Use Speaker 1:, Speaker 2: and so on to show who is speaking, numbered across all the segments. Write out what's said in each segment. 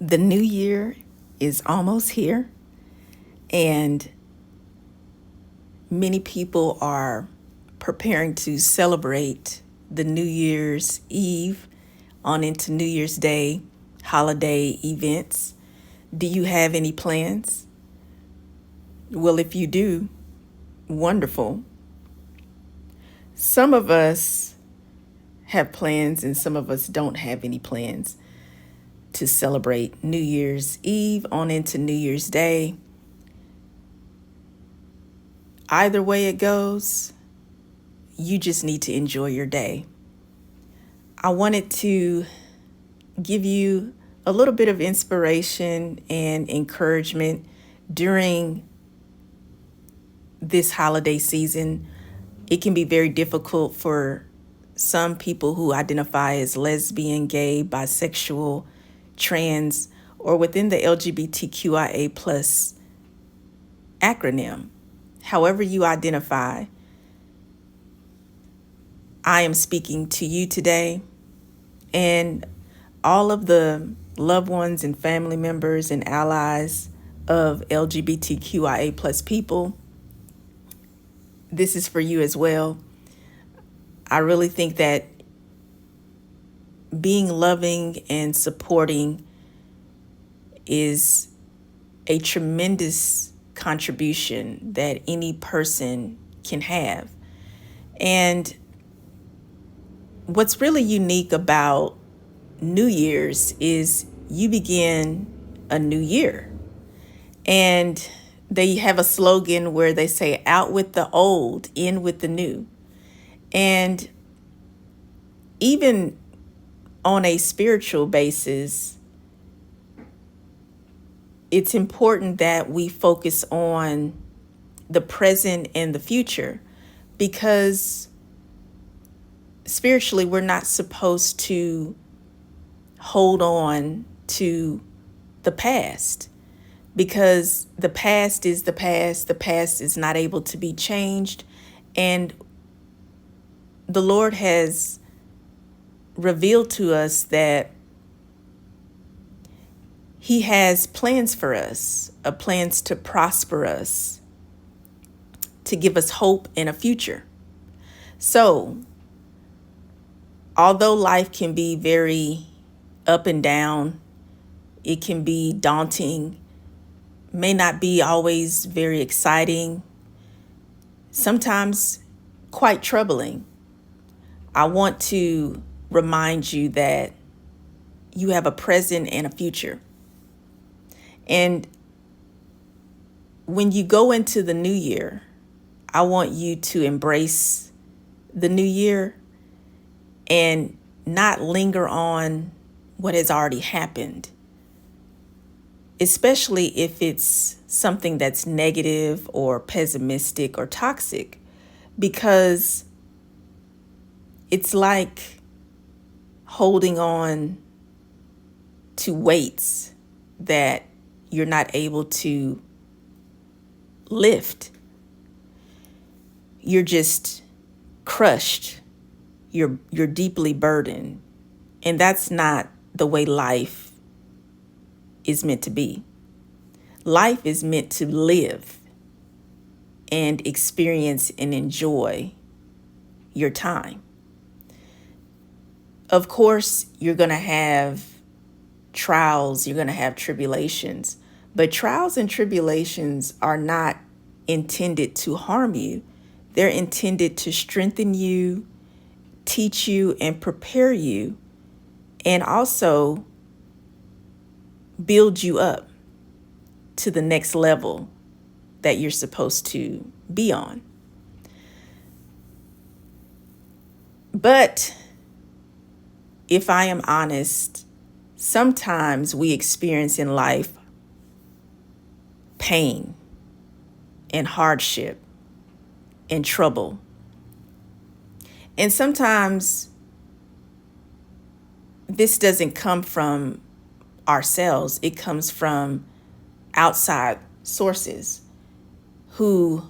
Speaker 1: The new year is almost here, and many people are preparing to celebrate the New Year's Eve on into New Year's Day holiday events. Do you have any plans? Well, if you do, wonderful. Some of us have plans and some of us don't have any plans to celebrate New Year's Eve on into New Year's Day. Either way it goes, you just need to enjoy your day. I wanted to give you a little bit of inspiration and encouragement during this holiday season. It can be very difficult for some people who identify as lesbian, gay, bisexual, trans, or within the LGBTQIA plus acronym. However you identify, I am speaking to you today, and all of the loved ones and family members and allies of LGBTQIA plus people. This is for you as well. I really think that being loving and supporting is a tremendous contribution that any person can have. And what's really unique about New Year's is you begin a new year. And they have a slogan where they say, out with the old, in with the new. And even on a spiritual basis, it's important that we focus on the present and the future, because spiritually, we're not supposed to hold on to the past, because the past is the past. The past is not able to be changed. And the Lord has revealed to us that He has plans for us, plans to prosper us, to give us hope and a future. So, although life can be very up and down, it can be daunting, may not be always very exciting, sometimes quite troubling. I want to remind you that you have a present and a future. And when you go into the new year, I want you to embrace the new year and not linger on what has already happened, especially if it's something that's negative or pessimistic or toxic, because it's like holding on to weights that you're not able to lift. You're just crushed. You're deeply burdened. And that's not the way life is meant to be. Life is meant to live and experience and enjoy your time. Of course, you're going to have trials, you're going to have tribulations, but trials and tribulations are not intended to harm you. They're intended to strengthen you, teach you, and prepare you, and also build you up to the next level that you're supposed to be on. But if I am honest, sometimes we experience in life pain and hardship and trouble. And sometimes this doesn't come from ourselves. It comes from outside sources who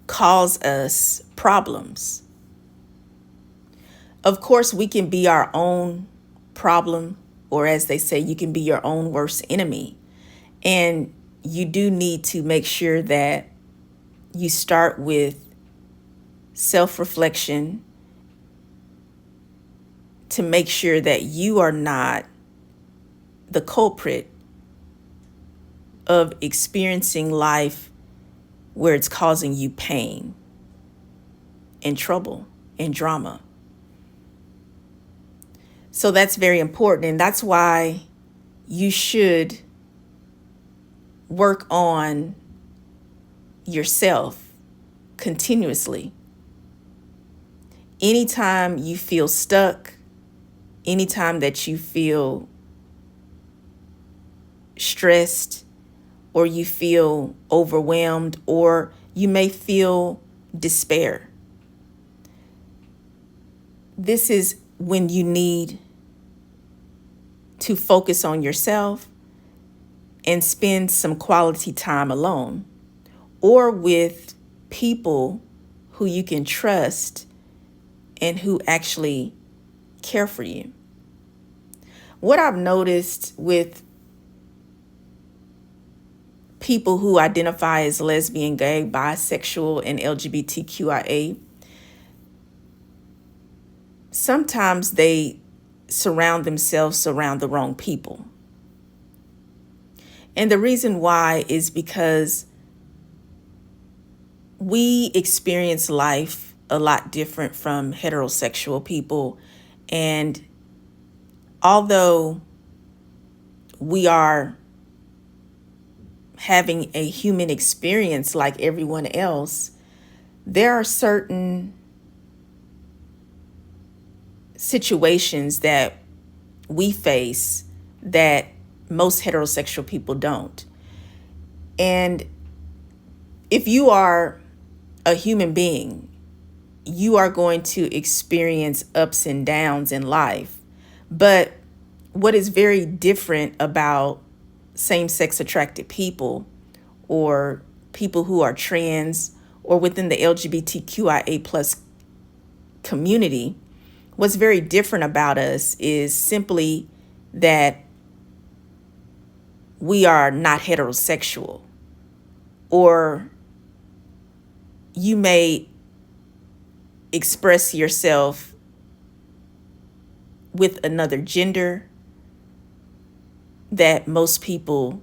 Speaker 1: cause us problems. Of course, we can be our own problem or as they say, you can be your own worst enemy. And you do need to make sure that you start with self-reflection to make sure that you are not the culprit of experiencing life where it's causing you pain and trouble and drama. So that's very important. And that's why you should work on yourself continuously. Anytime you feel stuck, anytime that you feel stressed, or you feel overwhelmed, or you may feel despair, this is when you need to focus on yourself and spend some quality time alone or with people who you can trust and who actually care for you. What I've noticed with people who identify as lesbian, gay, bisexual, and LGBTQIA, sometimes they surround themselves around the wrong people. And the reason why is because we experience life a lot different from heterosexual people. And although we are having a human experience like everyone else, there are certain situations that we face that most heterosexual people don't. And if you are a human being, you are going to experience ups and downs in life. But what is very different about same-sex attracted people or people who are trans or within the LGBTQIA plus community, what's very different about us is simply that we are not heterosexual, or you may express yourself with another gender that most people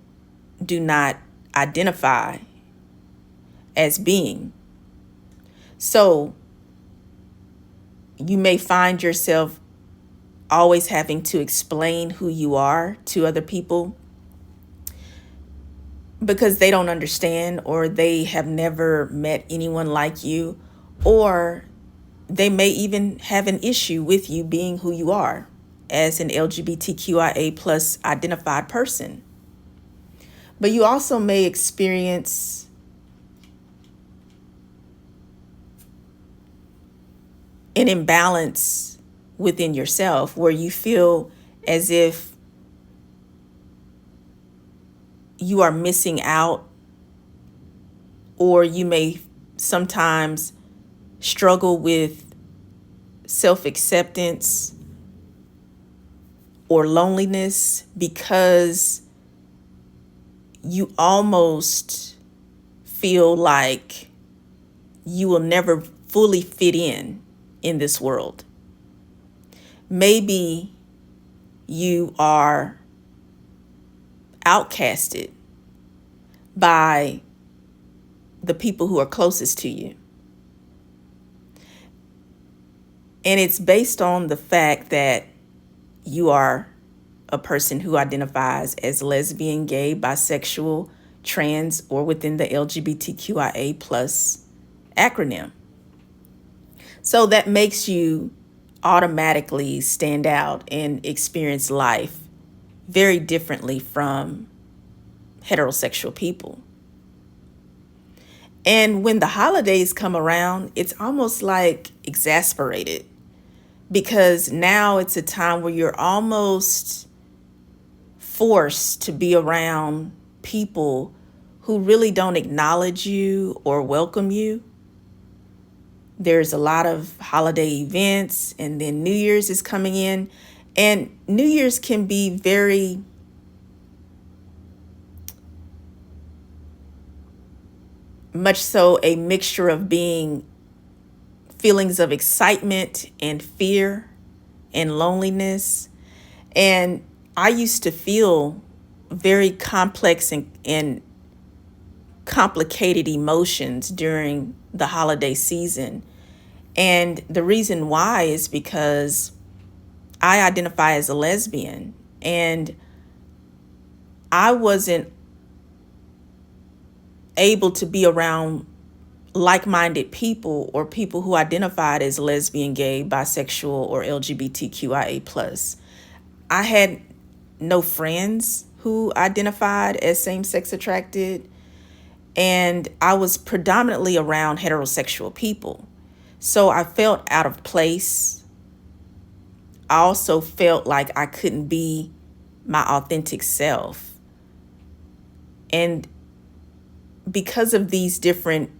Speaker 1: do not identify as being. So you may find yourself always having to explain who you are to other people because they don't understand, or they have never met anyone like you, or they may even have an issue with you being who you are as an LGBTQIA plus identified person. But you also may experience an imbalance within yourself where you feel as if you are missing out, or you may sometimes struggle with self-acceptance or loneliness because you almost feel like you will never fully fit in this world. Maybe you are outcasted by the people who are closest to you. And it's based on the fact that you are a person who identifies as lesbian, gay, bisexual, trans, or within the LGBTQIA plus acronym. So that makes you automatically stand out and experience life very differently from heterosexual people. And when the holidays come around, it's almost like exasperated, because now it's a time where you're almost forced to be around people who really don't acknowledge you or welcome you. There's a lot of holiday events, and then New Year's is coming in, And New Year's can be very much so a mixture of being feelings of excitement and fear and loneliness. And I used to feel very complex and complicated emotions during the holiday season. And the reason why is because I identify as a lesbian, and I wasn't able to be around like-minded people or people who identified as lesbian, gay, bisexual, or LGBTQIA plus. I had no friends who identified as same-sex attracted, and I was predominantly around heterosexual people. So I felt out of place. I also felt like I couldn't be my authentic self. And because of these different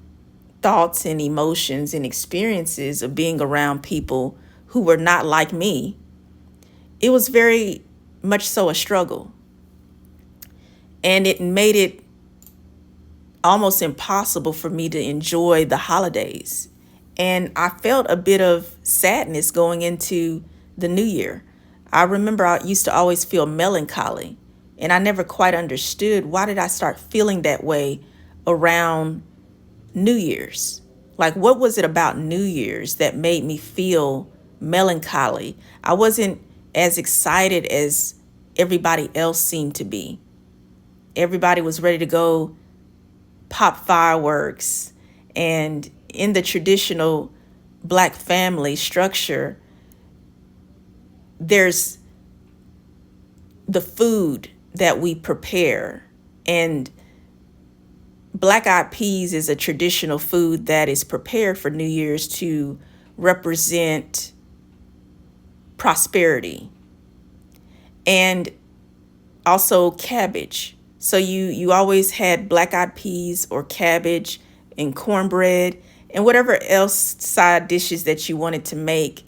Speaker 1: thoughts and emotions and experiences of being around people who were not like me, it was very much so a struggle. And it made it almost impossible for me to enjoy the holidays. And I felt a bit of sadness going into the new year. I remember I used to always feel melancholy, and I never quite understood why did I start feeling that way around New Year's. Like, what was it about New Year's that made me feel melancholy? I wasn't as excited as everybody else seemed to be. Everybody was ready to go pop fireworks. And in the traditional Black family structure, there's the food that we prepare. And black-eyed peas is a traditional food that is prepared for New Year's to represent prosperity. And also cabbage. So you always had black-eyed peas or cabbage and cornbread and whatever else side dishes that you wanted to make.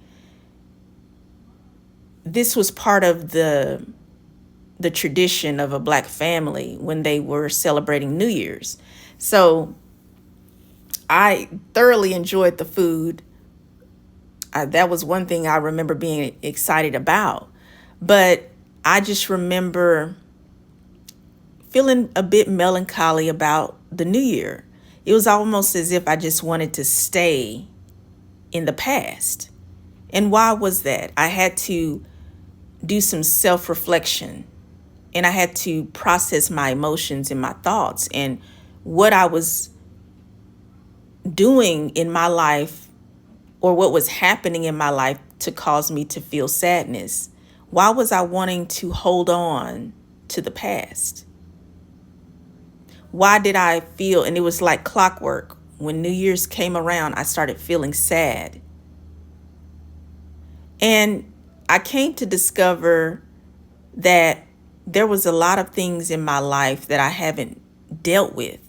Speaker 1: This was part of the tradition of a Black family when they were celebrating New Year's. So I thoroughly enjoyed the food. That was one thing I remember being excited about. But I just remember feeling a bit melancholy about the new year. It was almost as if I just wanted to stay in the past. And why was that? I had to do some self-reflection, and I had to process my emotions and my thoughts and what I was doing in my life or what was happening in my life to cause me to feel sadness. Why was I wanting to hold on to the past? Why did I feel, and it was like clockwork, when New Year's came around, I started feeling sad. And I came to discover that there was a lot of things in my life that I haven't dealt with,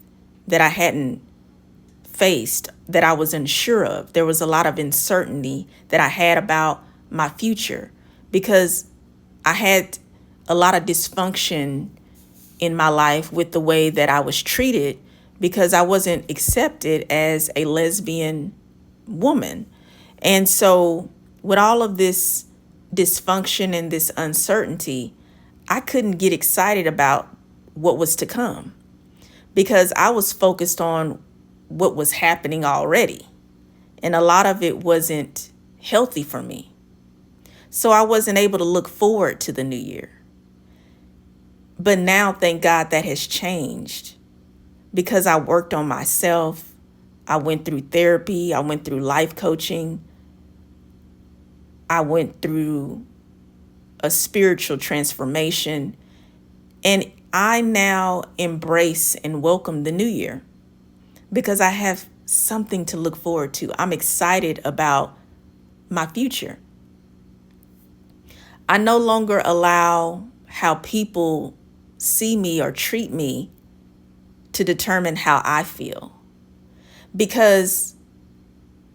Speaker 1: that I hadn't faced, that I was unsure of. There was a lot of uncertainty that I had about my future because I had a lot of dysfunction in my life with the way that I was treated because I wasn't accepted as a lesbian woman. And so with all of this dysfunction and this uncertainty, I couldn't get excited about what was to come because I was focused on what was happening already. And a lot of it wasn't healthy for me. So I wasn't able to look forward to the new year. But now, thank God, that has changed because I worked on myself. I went through therapy. I went through life coaching. I went through a spiritual transformation. And I now embrace and welcome the new year because I have something to look forward to. I'm excited about my future. I no longer allow how people see me or treat me to determine how I feel. Because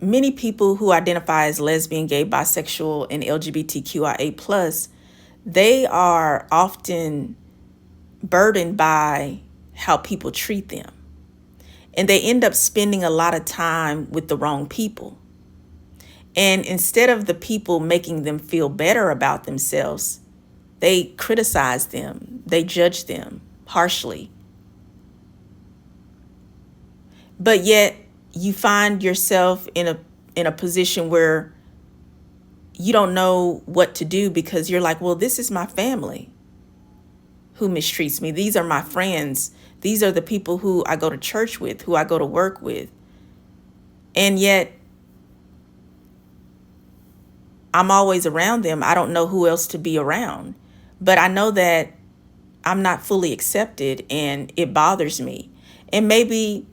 Speaker 1: many people who identify as lesbian, gay, bisexual, and LGBTQIA+, they are often burdened by how people treat them. And they end up spending a lot of time with the wrong people. And instead of the people making them feel better about themselves, they criticize them, they judge them harshly. But yet you find yourself in a position where you don't know what to do, because you're like, well, this is my family who mistreats me. These are my friends. These are the people who I go to church with, who I go to work with. And yet I'm always around them. I don't know who else to be around. But I know that I'm not fully accepted, and it bothers me. And maybe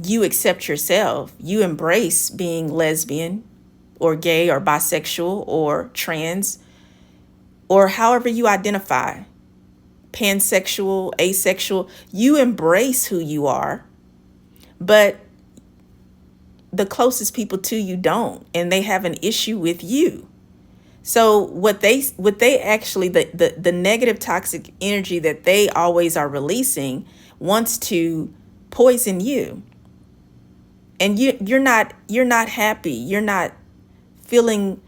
Speaker 1: you accept yourself. You embrace being lesbian or gay or bisexual or trans, or however you identify, pansexual, asexual. You embrace who you are, but the closest people to you don't, and they have an issue with you. So what they actually, the negative toxic energy that they always are releasing wants to poison you. And you're not happy. You're not feeling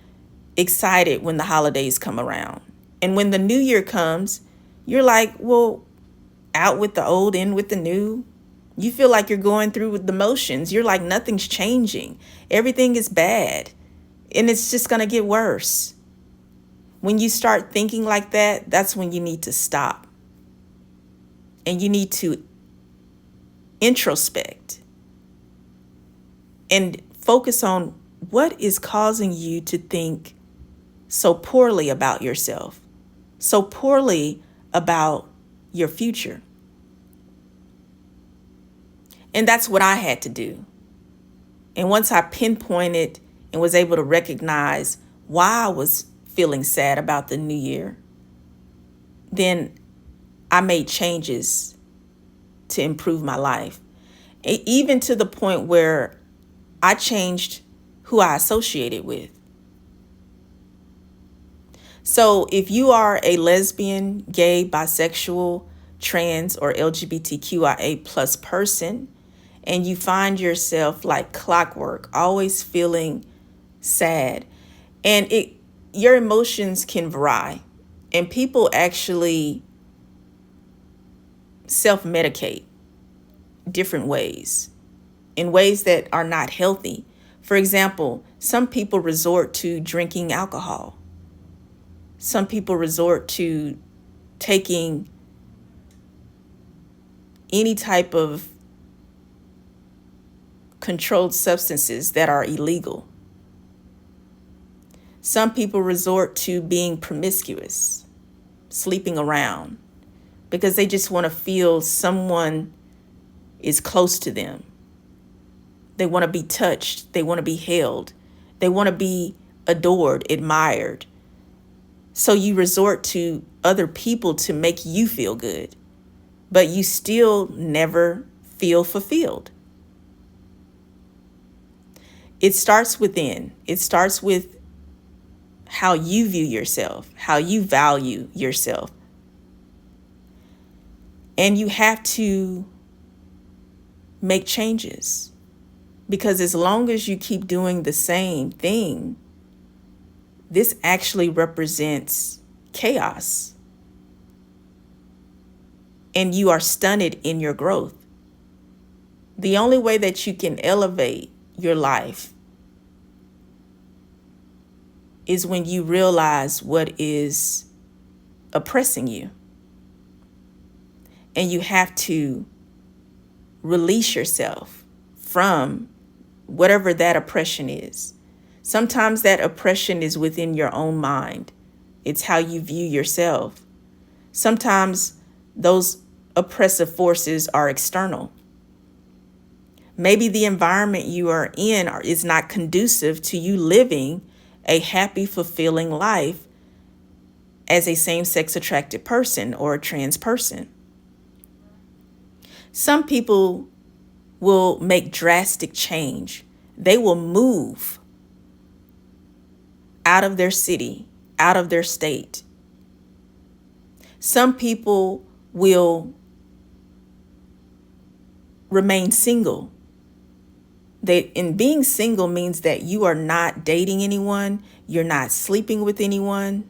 Speaker 1: excited when the holidays come around. And when the new year comes, you're like, well, out with the old, in with the new. You feel like you're going through with the motions. You're like, nothing's changing. Everything is bad. And it's just going to get worse. When you start thinking like that, that's when you need to stop. And you need to introspect and focus on what is causing you to think so poorly about yourself, so poorly about your future. And that's what I had to do. And once I pinpointed and was able to recognize why I was feeling sad about the new year, then I made changes to improve my life. Even to the point where I changed who I associated with. So if you are a lesbian, gay, bisexual, trans, or LGBTQIA plus person, and you find yourself like clockwork, always feeling sad, and your emotions can vary, and people actually self-medicate different ways, in ways that are not healthy. For example, some people resort to drinking alcohol. Some people resort to taking any type of controlled substances that are illegal. Some people resort to being promiscuous, sleeping around, because they just want to feel someone is close to them. They want to be touched. They want to be held. They want to be adored, admired. So you resort to other people to make you feel good, but you still never feel fulfilled. It starts within. It starts with how you view yourself, how you value yourself. And you have to make changes, because as long as you keep doing the same thing, this actually represents chaos. And you are stunted in your growth. The only way that you can elevate your life is when you realize what is oppressing you. And you have to release yourself from whatever that oppression is. Sometimes that oppression is within your own mind. It's how you view yourself. Sometimes those oppressive forces are external. Maybe the environment you are in is not conducive to you living a happy, fulfilling life as a same-sex attracted person or a trans person. Some people will make drastic change. They will move out of their city, out of their state. Some people will remain single. And being single means that you are not dating anyone, you're not sleeping with anyone,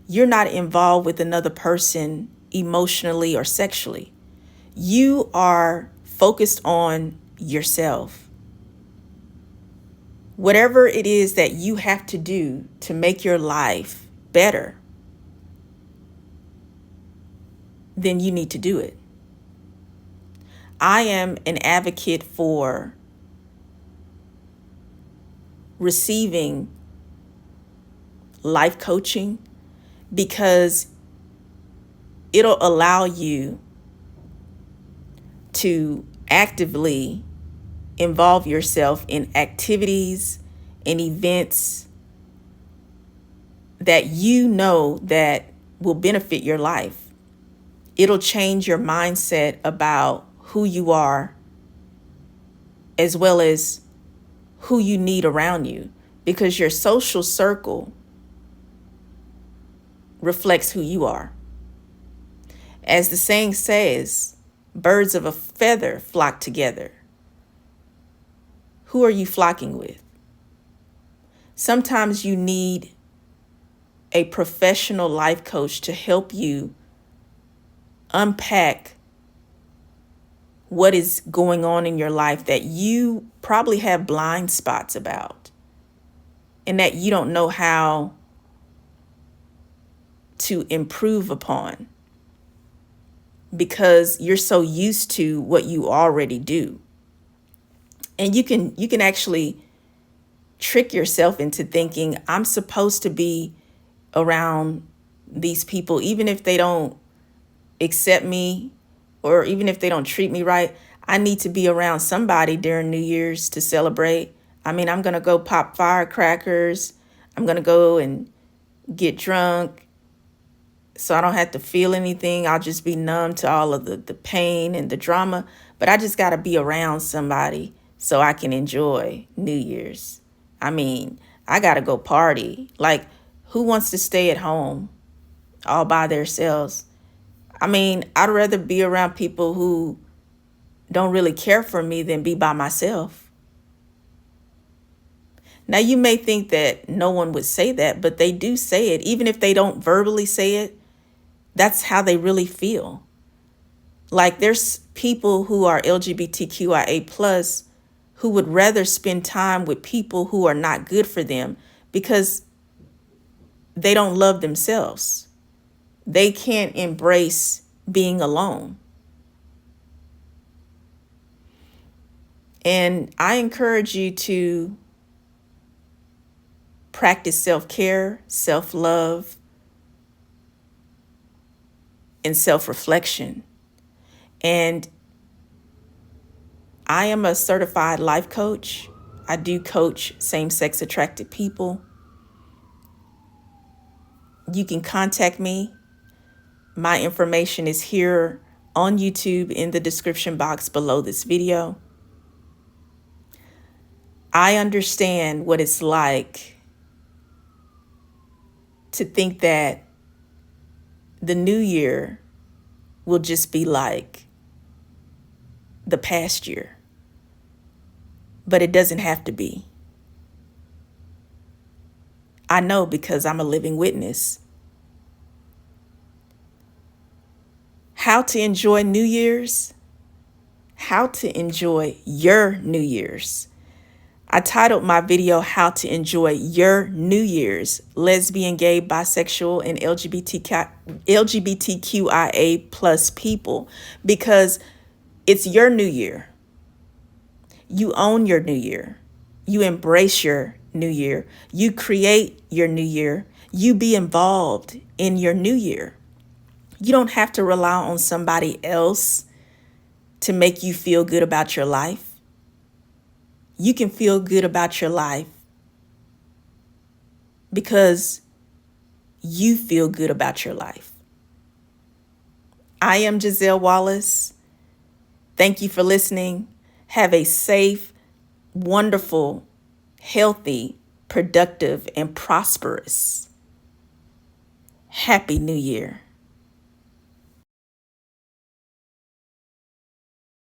Speaker 1: you're not involved with another person emotionally or sexually. You are focused on yourself. Whatever it is that you have to do to make your life better, then you need to do it. I am an advocate for receiving life coaching because it'll allow you to actively involve yourself in activities and events that you know that will benefit your life. It'll change your mindset about who you are as well as who you need around you, because your social circle reflects who you are. As the saying says, birds of a feather flock together. Who are you flocking with? Sometimes you need a professional life coach to help you unpack what is going on in your life that you probably have blind spots about and that you don't know how to improve upon because you're so used to what you already do. And you can actually trick yourself into thinking, I'm supposed to be around these people, even if they don't accept me or even if they don't treat me right. I need to be around somebody during New Year's to celebrate. I mean, I'm going to go pop firecrackers. I'm going to go and get drunk so I don't have to feel anything. I'll just be numb to all of the pain and the drama. But I just got to be around somebody so I can enjoy New Year's. I mean, I got to go party. Like, who wants to stay at home all by themselves? I mean, I'd rather be around people who don't really care for me than be by myself. Now, you may think that no one would say that, but they do say it. Even if they don't verbally say it, that's how they really feel. Like, there's people who are LGBTQIA plus who would rather spend time with people who are not good for them because they don't love themselves. They can't embrace being alone. And I encourage you to practice self-care, self-love, and self-reflection. And I am a certified life coach. I do coach same-sex attracted people. You can contact me. My information is here on YouTube in the description box below this video. I understand what it's like to think that the new year will just be like the past year. But it doesn't have to be. I know because I'm a living witness. How to enjoy New Year's? How to enjoy your New Year's. I titled my video, How to Enjoy Your New Year's, Lesbian, Gay, Bisexual, and LGBTQIA plus people, because it's your new year. You own your new year. You embrace your new year. You create your new year. You be involved in your new year. You don't have to rely on somebody else to make you feel good about your life. You can feel good about your life because you feel good about your life. I am Giselle Wallace. Thank you for listening. Have a safe, wonderful, healthy, productive, and prosperous. Happy New Year.